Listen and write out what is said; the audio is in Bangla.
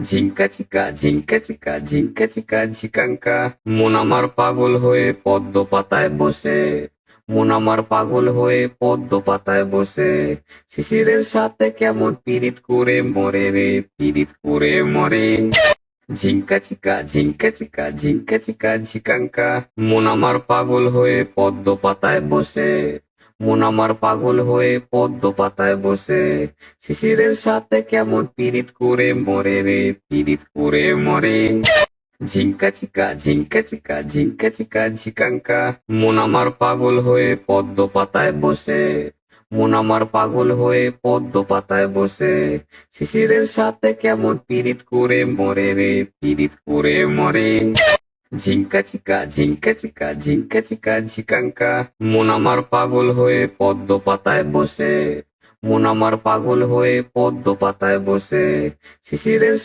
ঝিঙ্কা চিকা ঝিঙ্কা চিকা ঝিঙ্কা চিকা ঝিকাঙ্কা, মন আমার পাগল হয়ে পদ্ম পাতায় বসে, মন আমার পাগল হয়ে পদ্ম পাতায় বসে, শিশিরের সাথে কেমন পীড়িত করে মরে রে, পীড়িত করে মরে। ঝিঙ্কা চিকা ঝিঙ্কা চিকা ঝিঙ্কা চিকা ঝিকাঙ্কা, মন আমার পাগল হয়ে পদ্ম পাতায় বসে, মন আমার পাগল হয়ে পদ্ম পাতায় বসে, শিশিরের সাথে কেমন পীড়িত করে মরে রে, পীড়িত করে মরে। ঝিঙ্কা চিকা ঝিঙ্কা চিকা ঝিঙ্কা চিকা ঝিকাঙ্কা, মন আমার পাগল হয়ে পদ্ম পাতায় বসে, মন আমার পাগল হয়ে পদ্ম পাতায় বসে, শিশিরের সাথে কেমন পীড়িত করে মরে রে, পীড়িত করে মরে। ঝিঙ্কা চিকা ঝিঙ্কা চিকা ঝিঙ্কা চিকা ঝিকাঙ্কা, মন আমার পাগল হয়ে পদ্ম পাতায় বসে, মন আমার পাগল হয়ে পদ্ম পাতায় বসে, শিশিরের